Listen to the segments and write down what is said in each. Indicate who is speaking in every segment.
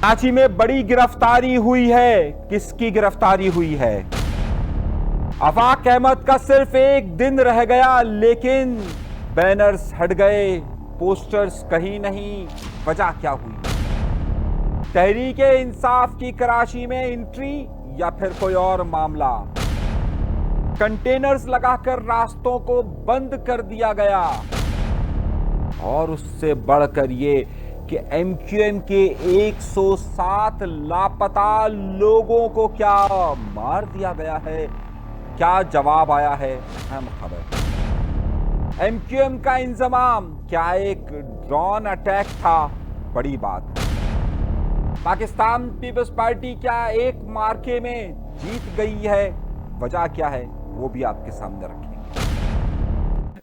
Speaker 1: कराची में बड़ी गिरफ्तारी हुई है। किसकी गिरफ्तारी हुई है? आफाक अहमद का सिर्फ एक दिन रह गया, लेकिन बैनर्स हट गए, पोस्टर्स कहीं नहीं। वजह क्या हुई? तहरीके इंसाफ की कराची में एंट्री या फिर कोई और मामला? कंटेनर्स लगाकर रास्तों को बंद कर दिया गया, और उससे बढ़कर ये कि एमक्यूएम के 107 लापता लोगों को क्या मार दिया गया है? क्या जवाब आया है? अहम खबर। एमक्यूएम का इंजमाम क्या एक ड्रोन अटैक था? बड़ी बात। पाकिस्तान पीपल्स पार्टी क्या एक मार्के में जीत गई है? वजह क्या है वो भी आपके सामने रखेंगे।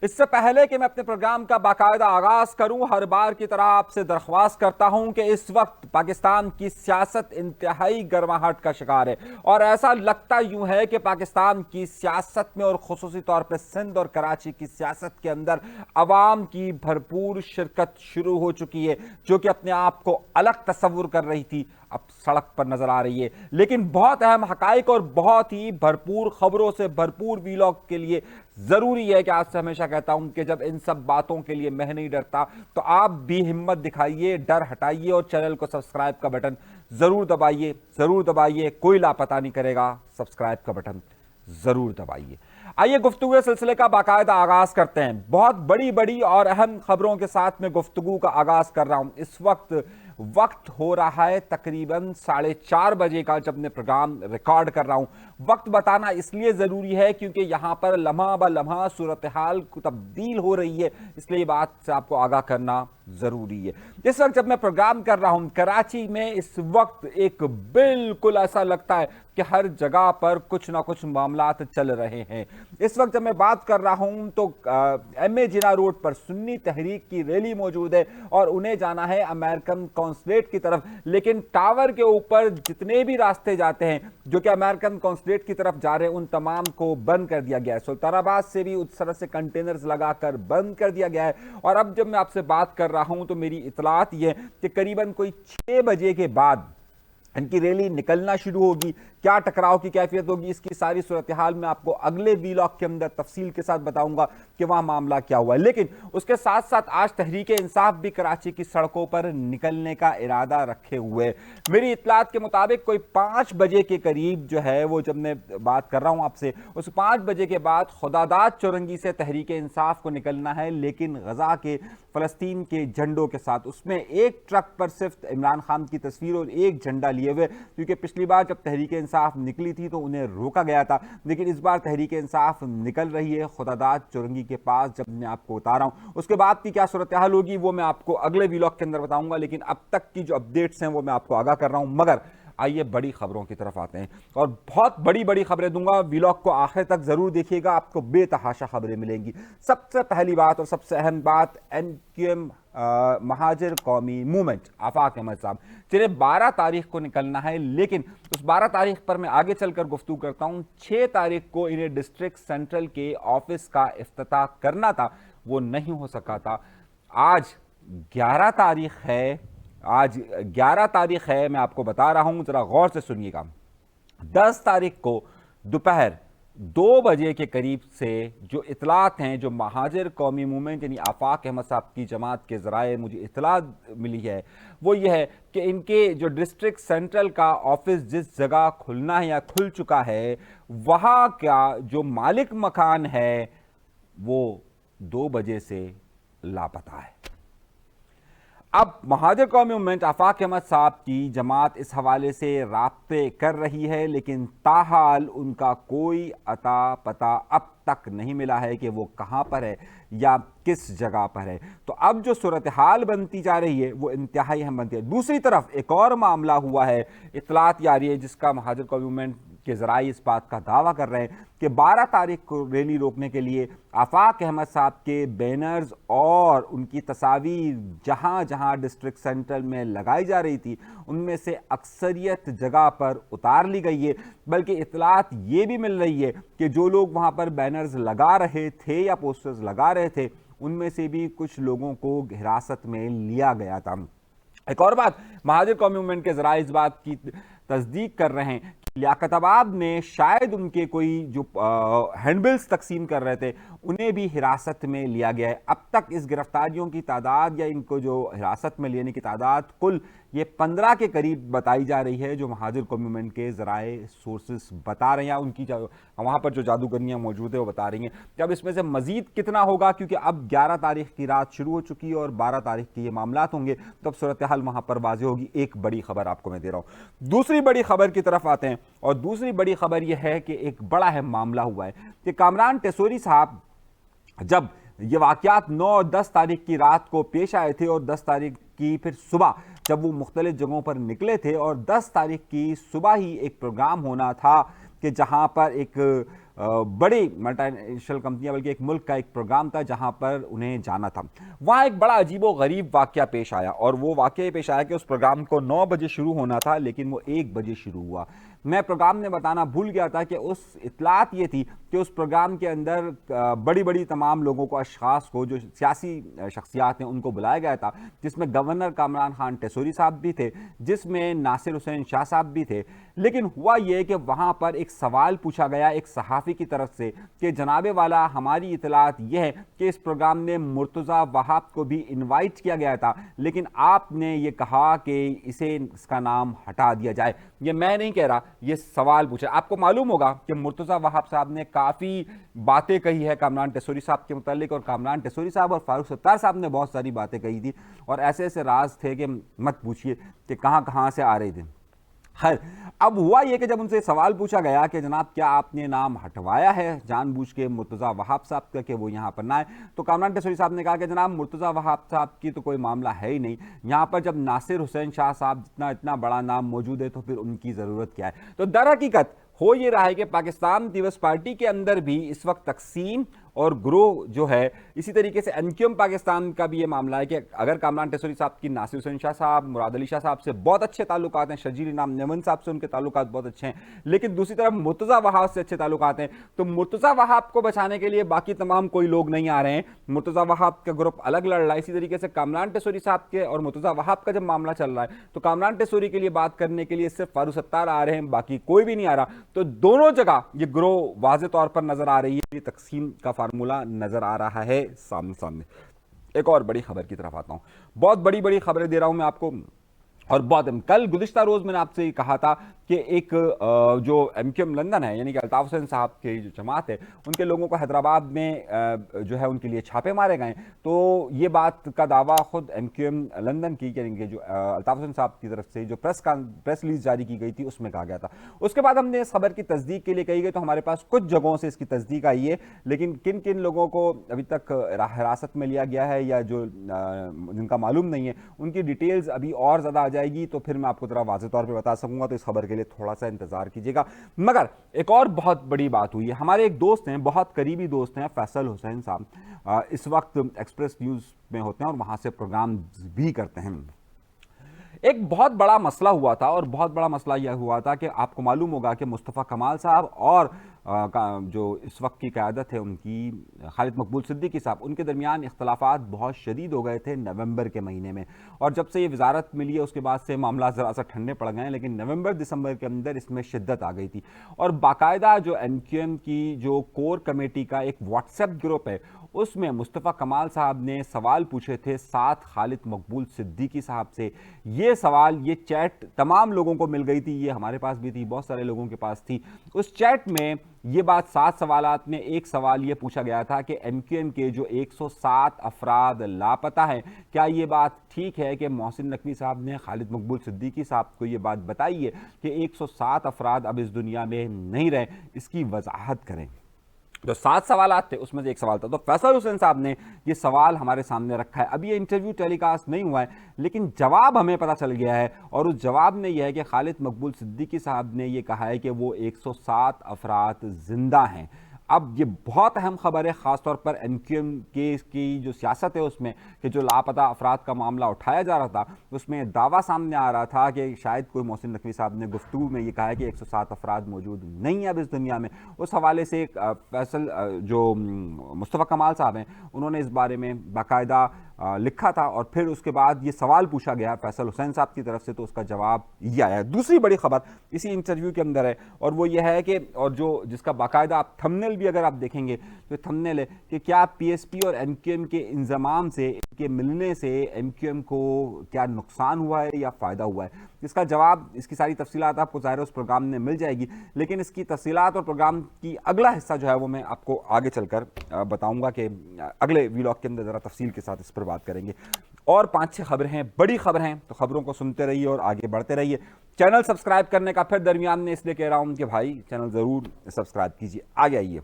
Speaker 1: इससे पहले कि मैं अपने प्रोग्राम का बाकायदा आगाज करूं, हर बार की तरह आपसे दरख्वास्त करता हूं कि इस वक्त पाकिस्तान की सियासत इंतहाई गर्माहट का शिकार है, और ऐसा लगता यूं है कि पाकिस्तान की सियासत में और खुसूसी तौर पर सिंध और कराची की सियासत के अंदर अवाम की भरपूर शिरकत शुरू हो चुकी है, जो कि अपने आप को अलग तस्वुर कर रही थी अब सड़क पर नजर आ रही है। लेकिन बहुत अहम हकाइक और बहुत ही भरपूर खबरों से भरपूर वीलॉग के लिए जरूरी है कि आज से हमेशा कहता हूं कि जब इन सब बातों के लिए मैं नहीं डरता, तो आप भी हिम्मत दिखाइए, डर हटाइए और चैनल को सब्सक्राइब का बटन जरूर दबाइए, जरूर दबाइए। कोई लापता नहीं करेगा, सब्सक्राइब का बटन जरूर दबाइए। आइए गुफ्तगू सिलसिले का बाकायदा आगाज करते हैं। बहुत बड़ी बड़ी और अहम खबरों के साथ मैं गुफ्तगू का आगाज कर रहा हूं। इस वक्त हो रहा है तकरीबन 4:30 बजे का, जब मैं प्रोग्राम रिकॉर्ड कर रहा हूं। वक्त बताना इसलिए जरूरी है क्योंकि यहां पर लम्हा ब लम्हा सूरत हाल तब्दील हो रही है, इसलिए ये बात से आपको आगाह करना जरूरी है। इस वक्त जब मैं प्रोग्राम कर रहा हूं, कराची में इस वक्त एक बिल्कुल ऐसा लगता है कि हर जगह पर कुछ ना कुछ मामलात चल रहे हैं। इस वक्त जब मैं बात कर रहा हूं तो MA जिना रोड पर सुन्नी तहरीक की रैली मौजूद है और उन्हें जाना है अमेरिकन कॉन्सुलेट की तरफ। लेकिन टावर के ऊपर जितने भी रास्ते जाते हैं जो कि अमेरिकन कॉन्सुलेट की तरफ जा रहे हैं, उन तमाम को बंद कर दिया गया है। सुल्तानाबाद से भी उस तरह से कंटेनर्स लगाकर बंद कर दिया गया है। और अब जब मैं आपसे बात कर रहा हूं तो मेरी इतलात यह है कि करीबन कोई 6 बजे के बाद इनकी रैली निकलना शुरू होगी। क्या टकराव की कैफियत होगी, इसकी सारी सूरत हाल मैं आपको अगले वीलॉग के अंदर तफसील के साथ बताऊंगा कि वहां मामला क्या हुआ है। लेकिन उसके साथ साथ आज तहरीके इंसाफ भी कराची की सड़कों पर निकलने का इरादा रखे हुए। मेरी इतलात के मुताबिक कोई 5 बजे के करीब जो है वो, जब मैं बात कर रहा हूं आपसे, उस 5 बजे के बाद खुदादाद चौरंगी से तहरीके इंसाफ को निकलना है, लेकिन गजा के फलस्तीन के झंडों के साथ। उसमें एक ट्रक पर सिर्फ इमरान खान की तस्वीर और एक झंडा लिए हुए, क्योंकि पिछली बार जब तहरीके इंसाफ निकली थी तो उन्हें रोका गया था। लेकिन इस बार तहरीके इंसाफ निकल रही है खुदादाद चौरंगी के पास। जब मैं आपको बता रहा हूं उसके बाद की क्या सूरत हाल होगी वो मैं आपको अगले वीलॉग के अंदर बताऊंगा। लेकिन अब तक की जो अपडेट्स हैं वो मैं आपको आगाह कर रहा हूं। मगर आइए बड़ी खबरों की तरफ आते हैं, और बहुत बड़ी बड़ी खबरें दूंगा। वीलॉग को आखिर तक जरूर देखिएगा, आपको बेतहाशा खबरें मिलेंगी। सबसे पहली बात और सबसे अहम बात, एमक्यूएम महाजिर कौमी मूवमेंट आफाक अहमद साहब, जिन्हें 12 तारीख को निकलना है, लेकिन उस 12 तारीख पर मैं आगे चलकर गुफ्तगू करता हूं। 6 तारीख को इन्हें डिस्ट्रिक्ट सेंट्रल के ऑफिस का इफ्तिताह करना था, वो नहीं हो सका था। आज 11 तारीख है, आज 11 तारीख है, मैं आपको बता रहा हूं, जरा गौर से सुनिएगा। 10 तारीख को दोपहर 2 बजे के करीब से जो इतलात हैं, जो महाजिर कौमी मूवमेंट यानी आफाक अहमद साहब की जमात के ज़राए मुझे इतलात मिली है, वो ये है कि इनके जो डिस्ट्रिक्ट सेंट्रल का ऑफिस जिस जगह खुलना है या खुल चुका है, वहाँ का जो मालिक मकान है वो 2 बजे से लापता है। अब महाजिर कौमी मूवमेंट आफाक अहमद साहब की जमात इस हवाले से राब्ते कर रही है, लेकिन ताहाल उनका कोई अता पता अब तक नहीं मिला है कि वो कहाँ पर है या किस जगह पर है। तो अब जो सूरत हाल बनती जा रही है वो इंतहाई अहम बनती है। दूसरी तरफ एक और मामला हुआ है, इतलात जारी है, जिसका महाजिर कौमी मूवमेंट के ज़राए इस बात का दावा कर रहे हैं कि 12 तारीख को रैली रोकने के लिए आफाक अहमद साहब के बैनर्स और उनकी तस्वीर जहां जहां डिस्ट्रिक्ट सेंट्रल में लगाई जा रही थी, उनमें से अक्सरियत जगह पर उतार ली गई है। बल्कि इतलात ये भी मिल रही है कि जो लोग वहां पर बैनर्स लगा रहे थे या पोस्टर्स लगा रहे थे, उनमें से भी कुछ लोगों को हिरासत में लिया गया था। एक और बात, महाजिर कौमी मूवमेंट के जरा इस बात की तस्दीक कर रहे हैं कि लियाकताबाद में शायद उनके कोई जो हैंडबिल्स तकसीम कर रहे थे उन्हें भी हिरासत में लिया गया है। अब तक इस गिरफ्तारियों की तादाद या इनको जो हिरासत में लेने की तादाद कुल ये 15 के करीब बताई जा रही है, जो महाजिर कौमी मूवमेंट के जराए सोर्सेस बता रहे हैं, उनकी वहाँ पर जो जादूगरनियाँ मौजूद है वो बता रही हैं। जब इसमें से मजीद कितना होगा, क्योंकि अब 11 तारीख की रात शुरू हो चुकी है और 12 तारीख के ये मामलात होंगे, तब सूरत हाल वहाँ पर वाज़ेह होगी। एक बड़ी खबर आपको मैं दे रहा हूँ। दूसरी बड़ी खबर की तरफ आते हैं और दूसरी बड़ी खबर यह है कि एक बड़ा अहम मामला हुआ है कि कामरान टेसोरी साहब जब ये वाक़यात 9 और 10 तारीख की रात को पेश आए थे और 10 तारीख की फिर सुबह जब वो मुख्तलिफ जगहों पर निकले थे और 10 तारीख की सुबह ही एक प्रोग्राम होना था कि जहां पर एक बड़ी मल्टीनेशनल कंपनियां, बल्कि एक मुल्क का एक प्रोग्राम था जहां पर उन्हें जाना था। वहां एक बड़ा अजीबो गरीब वाक़या पेश आया और वो वाक़या पेश आया कि उस प्रोग्राम को 9 बजे शुरू होना था लेकिन वो 1 बजे शुरू हुआ। मैं प्रोग्राम में बताना भूल गया था कि उस इतलात ये थी कि उस प्रोग्राम के अंदर बड़ी बड़ी तमाम लोगों को, अशखास को, जो सियासी शख्सियात हैं उनको बुलाया गया था, जिसमें गवर्नर कामरान खान टेसोरी साहब भी थे, जिसमें नासिर हुसैन शाह साहब भी थे। लेकिन हुआ ये कि वहाँ पर एक सवाल पूछा गया एक सहाफ़ी की तरफ से कि जनाबे वाला, हमारी इतलात यह है कि इस प्रोग्राम में मुर्तज़ा वहाब को भी इन्वाइट किया गया था, लेकिन आपने ये कहा कि इसका नाम हटा दिया जाए। ये मैं नहीं कह रहा, ये सवाल पूछा। आपको मालूम होगा कि मुर्तज़ा वहाब साहब ने काफ़ी बातें कही है कामरान टेसोरी साहब के मुतालिक, और कामरान टेसोरी साहब और फारूक सत्तार साहब ने बहुत सारी बातें कही थी और ऐसे ऐसे राज थे कि मत पूछिए कि कहाँ कहाँ से आ रहे थे। खैर, अब हुआ यह कि जब उनसे सवाल पूछा गया कि जनाब क्या आपने नाम हटवाया है जानबूझ के मुर्तज़ा वहाब साहब का कि वो यहाँ पर ना आए, तो कामरान टेसोरी साहब ने कहा कि जनाब मुर्तज़ा वहाब साहब की तो कोई मामला है ही नहीं, यहाँ पर जब नासिर हुसैन शाह साहब जितना इतना बड़ा नाम मौजूद है तो फिर उनकी ज़रूरत क्या है। तो दर हकीकत हो ये रहा है कि पाकिस्तान पीपल्स पार्टी के अंदर भी इस वक्त तकसीम और ग्रोह जो है, इसी तरीके से एनक्यूएम पाकिस्तान का भी ये मामला है कि अगर कामरान टेसोरी साहब की नासिर हुसैन शाह साहब, मुराद अली शाह साहब से बहुत अच्छे ताल्लुकात हैं, शजीर इनाम नेमन साहब से उनके ताल्लुकात बहुत अच्छे हैं, लेकिन दूसरी तरफ मुर्तज़ा वहाब से अच्छे ताल्लुकात हैं, तो मुर्तज़ा वहाब को बचाने के लिए बाकी तमाम कोई लोग नहीं आ रहे हैं। मुर्तज़ा वहाब का ग्रुप अलग लड़ रहा है। इसी तरीके से कामरान टेसोरी साहब के और मुर्तज़ा वहाब का जब मामला चल रहा है तो कामरान टेसोरी के लिए बात करने के लिए सिर्फ फारूक सत्तार आ रहे हैं, बाकी कोई भी नहीं आ रहा। तो दोनों जगह ये ग्रोह वाज़े तौर पर नजर आ रही है, तकसीम का फार्मूला नजर आ रहा है सामने सामने। एक और बड़ी खबर की तरफ आता हूं। बहुत बड़ी बड़ी खबरें दे रहा हूं मैं आपको, और बहुत कल गुज़िश्ता रोज़ मैंने आपसे कहा था कि एक जो एमक्यूएम लंदन है, यानी कि अल्ताफ़ हुसैन साहब की जो जमात है, उनके लोगों को हैदराबाद में जो है उनके लिए छापे मारे गए। तो ये बात का दावा खुद एमक्यूएम लंदन की, यानी कि जो अल्ताफ़ हुसैन साहब की तरफ से जो प्रेस रिलीज जारी की गई थी उसमें कहा गया था। उसके बाद हमने इस खबर की तस्दीक के लिए कही गई तो हमारे पास कुछ जगहों से इसकी तस्दीक आई है, लेकिन किन किन लोगों को अभी तक हिरासत में लिया गया है या जो जिनका मालूम नहीं है, उनकी डिटेल्स अभी और ज़्यादा आ जाएगी तो फिर मैं आपको ज़रा वाज़ेह तौर पे बता सकूंगा। तो इस खबर के लिए थोड़ा सा इंतज़ार कीजिएगा। मगर एक और बहुत बड़ी बात हुई है। हमारे एक दोस्त हैं, बहुत करीबी दोस्त हैं, फैसल हुसैन साहब, इस वक्त एक्सप्रेस न्यूज़ में होते हैं और वहाँ से प्रोग्राम भी करते हैं। एक बहुत बड़ा मसला हुआ था और बहुत बड़ा मसला यह हुआ था कि आपको मालूम होगा कि मुस्तफ़ा कमाल साहब और जो इस वक्त की क़यादत है उनकी, खालिद मकबूल सिद्दीकी साहब, उनके दरमियान इख्तलाफात बहुत शदीद हो गए थे नवंबर के महीने में, और जब से ये वजारत मिली है उसके बाद से मामला ज़रा सा ठंडे पड़ गए हैं, लेकिन नवंबर दिसंबर के अंदर इसमें शिद्दत आ गई थी। और बाकायदा जो एनक्यूएम की जो कोर कमेटी का एक व्हाट्सएप ग्रुप है उसमें मुस्तफ़ा कमाल साहब ने सवाल पूछे थे साथ खालिद मकबूल सिद्दीकी साहब से। ये सवाल, ये चैट तमाम लोगों को मिल गई थी, ये हमारे पास भी थी, बहुत सारे लोगों के पास थी। उस चैट में ये बात 7 सवालात में एक सवाल ये पूछा गया था कि एनक्यूएम के जो 107 अफराद लापता हैं, क्या ये बात ठीक है कि मोहसिन नकवी साहब ने खालिद मकबूल सिद्दीकी साहब को ये बात बताई है कि 107 अफराद अब इस दुनिया में नहीं रहे, इसकी वजाहत करें। जो 7 सवालात थे उसमें से एक सवाल था। तो फैसल हुसैन साहब ने ये सवाल हमारे सामने रखा है। अभी ये इंटरव्यू टेलीकास्ट नहीं हुआ है, लेकिन जवाब हमें पता चल गया है, और उस जवाब में यह है कि खालिद मकबूल सिद्दीकी साहब ने ये कहा है कि वो 107 अफराद जिंदा हैं। अब ये बहुत अहम खबर है, ख़ासतौर पर एनक्यूएम केस की जो सियासत है उसमें, कि जो लापता अफराद का मामला उठाया जा रहा था उसमें दावा सामने आ रहा था कि शायद कोई मोहसिन नकवी साहब ने गुफ्तगू में ये कहा है कि 107 अफराद मौजूद नहीं है अब इस दुनिया में। उस हवाले से फैसल जो मुस्तफ़ा कमाल साहब हैं उन्होंने इस बारे में बाकायदा लिखा था और फिर उसके बाद ये सवाल पूछा गया फैसल हुसैन साहब की तरफ से, तो उसका जवाब ये आया है। दूसरी बड़ी खबर इसी इंटरव्यू के अंदर है और वो ये है कि, और जो जिसका बाकायदा आप थंबनेल भी अगर आप देखेंगे तो थंबनेल है कि क्या पीएसपी और एमक्यूएम के इंजमाम से, इनके मिलने से एमक्यूएम को क्या नुकसान हुआ है या फ़ायदा हुआ है। इसका जवाब, इसकी सारी तफसीलात आपको ज़ाहिर उस प्रोग्राम में मिल जाएगी, लेकिन इसकी तफसीलात और प्रोग्राम की अगला हिस्सा जो है वो मैं आपको आगे चलकर बताऊंगा कि अगले व्लॉग के अंदर ज़रा तफसील के साथ इस पर बात करेंगे। और 5-6 खबरें हैं, बड़ी खबर हैं, तो खबरों को सुनते रहिए और आगे बढ़ते रहिए। चैनल सब्सक्राइब करने का फिर दरमियान में इसलिए कह रहा हूं कि भाई चैनल ज़रूर सब्सक्राइब कीजिए। आगे आइए,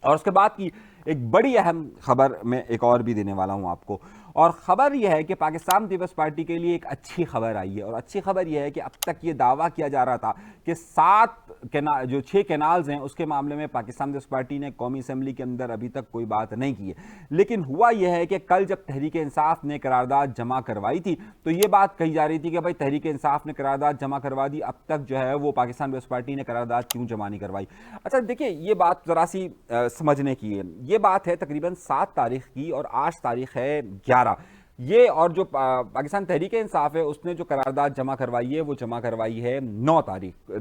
Speaker 1: और उसके बाद की एक बड़ी अहम खबर मैं एक और भी देने वाला हूं आपको, और ख़बर यह है कि पाकिस्तान पीपल्स पार्टी के लिए एक अच्छी खबर आई है। और अच्छी खबर यह है कि अब तक ये दावा किया जा रहा था कि 6 कैनाल्स हैं उसके मामले में पाकिस्तान पीपल्स पार्टी ने कौमी असम्बली के अंदर अभी तक कोई बात नहीं की है। लेकिन हुआ यह है कि कल जब तहरीक इंसाफ ने करारदाद जमा करवाई थी तो ये बात कही जा रही थी कि भाई तहरीक इंसाफ ने करारदाद जमा करवा दी, अब तक जो है वो पाकिस्तान पीपल्स पार्टी ने करारदाद क्यों जमा नहीं करवाई। अच्छा देखिए, ये बात ज़रा सी समझने की है। ये बात है तकरीबन 7 तारीख की और आज तारीख है 11। ये और जो पाकिस्तान तहरीक इंसाफ है उसने जो करारदाद जमा करवाई है वो जमा करवाई है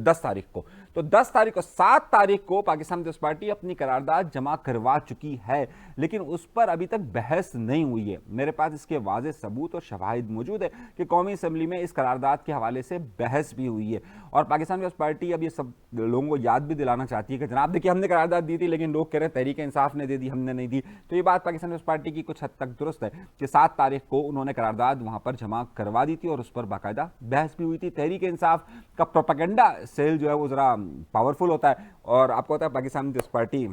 Speaker 1: 10 तारीख को। तो 10 तारीख को, 7 तारीख को पाकिस्तान पीपल्स पार्टी अपनी करारदाद जमा करवा चुकी है, लेकिन उस पर अभी तक बहस नहीं हुई है। मेरे पास इसके वाज़ेह सबूत और शवाहिद मौजूद है कि कौमी असम्बली में इस करारदाद के हवाले से बहस भी हुई है। और पाकिस्तान पीपल्स पार्टी अब ये सब लोगों को याद भी दिलाना चाहती है कि जनाब देखिए हमने करारदाद दी थी, लेकिन लोग कह रहे हैं तहरीक इंसाफ ने दे दी, हमने नहीं दी। तो ये बात पाकिस्तान पीपल्स पार्टी की कुछ हद तक दुरुस्त है कि 7 तारीख को उन्होंने करारदाद वहां पर जमा करवा दी थी और उस पर बाकायदा बहस भी हुई थी। तहरीक इंसाफ का प्रोपेगेंडा सेल जो है वो जरा पावरफुल होता है और आपको पता है पाकिस्तान पीपल्स पार्टी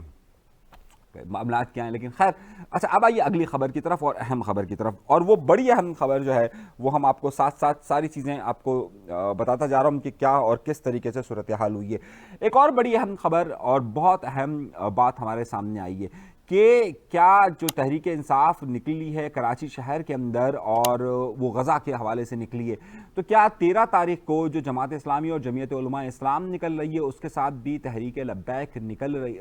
Speaker 1: मामला क्या है। लेकिन खैर, अच्छा अब आइए अगली खबर की तरफ और अहम खबर की तरफ। और वो बड़ी अहम खबर जो है वो हम आपको साथ साथ सारी चीज़ें आपको बताता जा रहा हूँ कि क्या और किस तरीके से सूरत हाल हुई है। एक और बड़ी अहम खबर और बहुत अहम बात हमारे सामने आई है कि क्या जो तहरीक इंसाफ निकली है कराची शहर के अंदर और वो गज़ा के हवाले से निकली है, तो क्या 13 तारीख को जो जमात इस्लामी और जमीयत उलमा इस्लाम निकल रही है उसके साथ भी तहरीक लब्बैक निकल रही,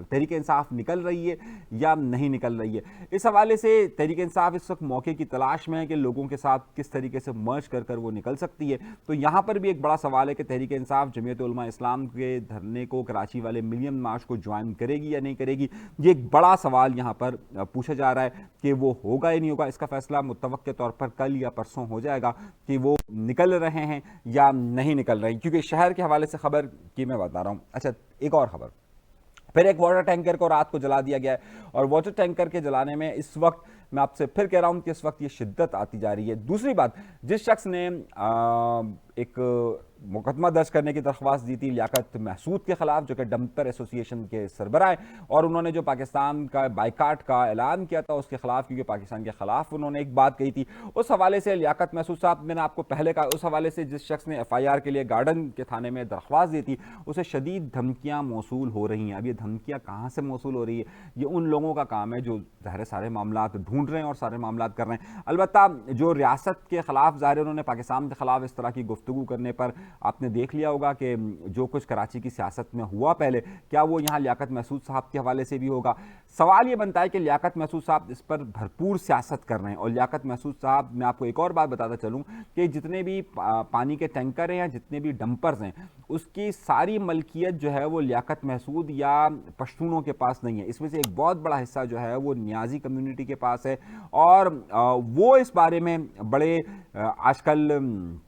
Speaker 1: तहरीक इंसाफ निकल रही है या नहीं निकल रही है। इस हवाले से तहरीक इंसाफ इस वक्त मौके की तलाश में है कि लोगों के साथ किस तरीके से मर्ज कर कर वो निकल सकती है। तो यहाँ पर भी एक बड़ा सवाल है कि तहरीक इंसाफ जमीयत उलमा इस्लाम के धरने को, कराची वाले मिलियन मार्च को ज्वाइन करेगी या नहीं करेगी। ये एक बड़ा सवाल यहां पर पूछा जा रहा है कि वो होगा या नहीं होगा। इसका फैसला मुत्तवक्क के तौर पर कल या परसों हो जाएगा कि वो निकल रहे हैं या नहीं निकल रहे हैं, क्योंकि शहर के हवाले से खबर की मैं बता रहा हूं। अच्छा, एक और खबर, फिर एक वाटर टैंकर को रात को जला दिया गया है और वाटर टैंकर के जलाने में इस वक्त मैं आपसे फिर कह रहा हूं कि इस वक्त ये शिद्दत आती जा रही है। दूसरी बात, जिस शख्स ने एक मुकदमा दर्ज करने की दरख्वास्त दी थी लियाकत महसूद के खिलाफ, जो कि डंपर एसोसिएशन के सरबराह है, और उन्होंने जो पाकिस्तान का बाइकाट का ऐलान किया था उसके खिलाफ, क्योंकि पाकिस्तान के खिलाफ उन्होंने एक बात कही थी, उस हवाले से लियाकत महसूद साहब, मैंने आपको पहले कहा, उस हवाले से जिस शख्स ने FIR के लिए गार्डन के थाने में दरख्वास्त दी थी उसे शदीद धमकियाँ मौसूल हो रही हैं। अब ये धमकियाँ कहाँ से मौसूल हो रही है, ये उन लोगों का काम है जो ज़ाहिर सारे मामला ढूंढ रहे हैं और सारे मामला कर रहे हैं। अलबत्ता जो रियासत के खिलाफ ज़ाहिर उन्होंने पाकिस्तान के खिलाफ इस तरह की गुफ्तगू करने पर आपने देख लिया होगा कि जो कुछ कराची की सियासत में हुआ पहले, क्या वो यहाँ लियाकत महसूद साहब के हवाले से भी होगा। सवाल ये बनता है कि लियाकत महसूद साहब इस पर भरपूर सियासत कर रहे हैं। और लियाकत महसूद साहब, मैं आपको एक और बात बताता चलूँ कि जितने भी पानी के टैंकर हैं या जितने भी डंपर्स हैं उसकी सारी मलकियत जो है वो लियाकत महसूद या पश्तूनों के पास नहीं है। इसमें से एक बहुत बड़ा हिस्सा जो है वो नियाजी कम्युनिटी के पास है और वो इस बारे में बड़े आजकल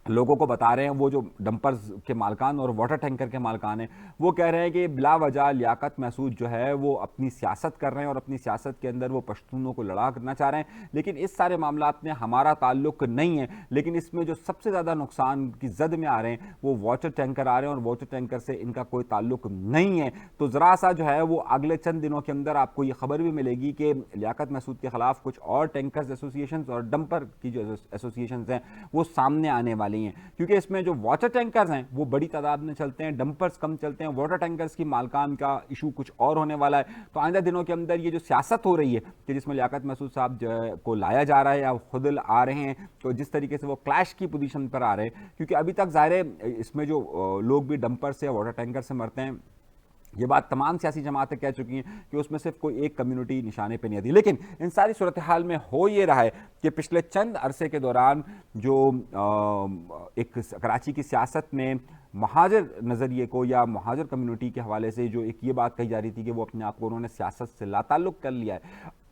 Speaker 1: लोगों को बता रहे हैं। वो जो डंपर्स के मालकान और वाटर टैंकर के मालकान हैं वो कह रहे हैं कि बिला वजह लियाकत महसूद जो है वो अपनी सियासत कर रहे हैं और अपनी सियासत के अंदर वो पश्तूनों को लड़ा करना चाह रहे हैं। लेकिन इस सारे मामलात में हमारा ताल्लुक नहीं है। लेकिन इसमें जो सबसे ज़्यादा नुकसान की जद में आ रहे हैं वो वाटर टैंकर आ रहे हैं और वाटर टैंकर से इनका कोई ताल्लुक नहीं है। तो ज़रा सा जो है वो अगले चंद दिनों के अंदर आपको ये खबर भी मिलेगी कि लियाकत महसूद के खिलाफ कुछ और टैंकर्स एसोसिएशन और डंपर की जो एसोसिएशन हैं वो सामने आने वाले हैं, क्योंकि इसमें जो वाटर टैंकर्स हैं वो बड़ी तादाद में चलते हैं, डंपर्स कम चलते हैं। वाटर टैंकर्स की मालकान का इशू कुछ और होने वाला है। तो आइंदा दिनों के अंदर ये जो सियासत हो रही है कि जिसमें लियाकत महसूद साहब को लाया जा रहा है या खुद आ रहे हैं, तो जिस तरीके से वो क्लैश की पोजीशन पर आ रहे हैं, क्योंकि अभी तक ज़ाहिर है इसमें जो लोग भी डंपर से या वाटर टैंकर से मरते हैं ये बात तमाम सियासी जमातें कह चुकी हैं कि उसमें सिर्फ कोई एक कम्युनिटी निशाने पे नहीं आती। लेकिन इन सारी सूरत हाल में हो ये रहा है कि पिछले चंद अरसे के दौरान जो एक कराची की सियासत में महाजर नज़रिए को या महाजर कम्युनिटी के हवाले से जो एक ये बात कही जा रही थी कि वो अपने आप को उन्होंने सियासत से लाताल्लुक़ कर लिया है,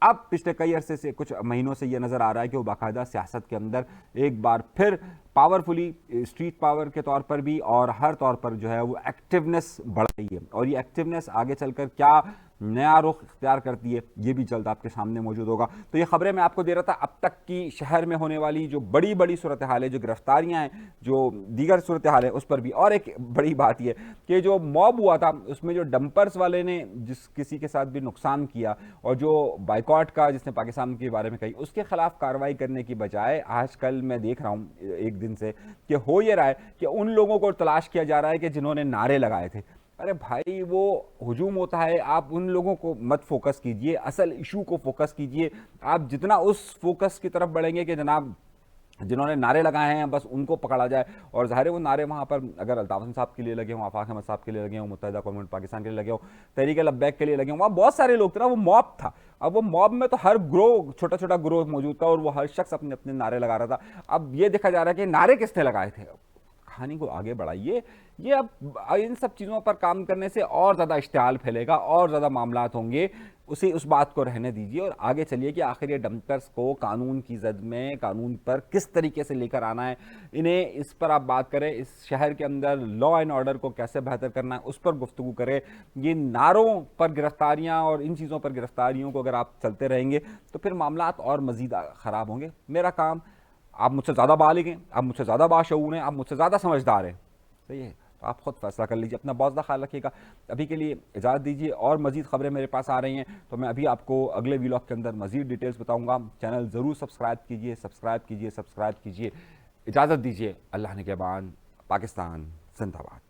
Speaker 1: अब पिछले कई अरसे से कुछ महीनों से ये नज़र आ रहा है कि वो बाकायदा सियासत के अंदर एक बार फिर पावरफुली स्ट्रीट पावर के तौर पर भी और हर तौर पर जो है वो एक्टिवनेस बढ़ रही है। और ये एक्टिवनेस आगे चलकर क्या नया रुख इख्तियार करती है ये भी जल्द आपके सामने मौजूद होगा। तो ये खबरें मैं आपको दे रहा था अब तक की शहर में होने वाली जो बड़ी बड़ी सूरत हाल है, जो गिरफ्तारियां हैं, जो दीगर सूरत हाल है, उस पर भी। और एक बड़ी बात यह कि जो मॉब हुआ था उसमें जो डंपर्स वाले ने जिस किसी के साथ भी नुकसान किया और जो बाइकॉट का जिसने पाकिस्तान के बारे में कही, उसके खिलाफ कार्रवाई करने की बजाय आजकल मैं देख रहा हूँ एक दिन से कि हो ये रहा है कि उन लोगों को तलाश किया जा रहा है कि जिन्होंने नारे लगाए थे। अरे भाई, वो हुजूम होता है, आप उन लोगों को मत फोकस कीजिए, असल इशू को फोकस कीजिए। आप जितना उस फोकस की तरफ बढ़ेंगे कि जनाब जिन्होंने नारे लगाए हैं बस उनको पकड़ा जाए, और ज़ाहिर है वो नारे वहाँ पर अगर अल्ताफ़ हसन साहब के लिए लगे हों, आफाक अहमद साहब के लिए लगे हों, मुत्तहिदा कौम पाकिस्तान के लिए लगे हों, तहरीक लब्बैक के लिए लगे हों, वहाँ बहुत सारे लोग थे ना, वो मॉब था। अब वो मॉब में तो हर ग्रोह, छोटा छोटा ग्रोह मौजूद था और वो हर शख्स अपने अपने नारे लगा रहा था। अब ये देखा जा रहा है कि नारे किसने लगाए थे। कहानी को आगे बढ़ाइए। ये अब इन सब चीज़ों पर काम करने से और ज़्यादा इश्तिहाल फैलेगा और ज़्यादा मामलात होंगे, उसी उस बात को रहने दीजिए और आगे चलिए कि आखिर ये डंपर्स को कानून की जद में, कानून पर किस तरीके से लेकर आना है, इन्हें इस पर आप बात करें। इस शहर के अंदर लॉ एंड ऑर्डर को कैसे बेहतर करना है उस पर गुफ्तगू करें। ये नारों पर गिरफ्तारियाँ और इन चीज़ों पर गिरफ्तारियों को अगर आप चलते रहेंगे तो फिर मामलात और मज़ीद ख़राब होंगे। मेरा काम, आप मुझसे ज़्यादा बालिग हैं, आप मुझसे ज़्यादा बाशऊर हैं, आप मुझसे ज़्यादा समझदार हैं, सही है, तो आप खुद फैसला कर लीजिए। अपना बहुत ज़्यादा ख्याल रखिएगा। अभी के लिए इजाज़त दीजिए, और मज़ीद खबरें मेरे पास आ रही हैं तो मैं अभी आपको अगले व्लॉग के अंदर मज़ीद डिटेल्स बताऊँगा। चैनल ज़रूर सब्सक्राइब कीजिए, सब्सक्राइब कीजिए, सब्सक्राइब कीजिए। इजाज़त दीजिए। अल्लाह ने के बाद। पाकिस्तान जिंदाबाद।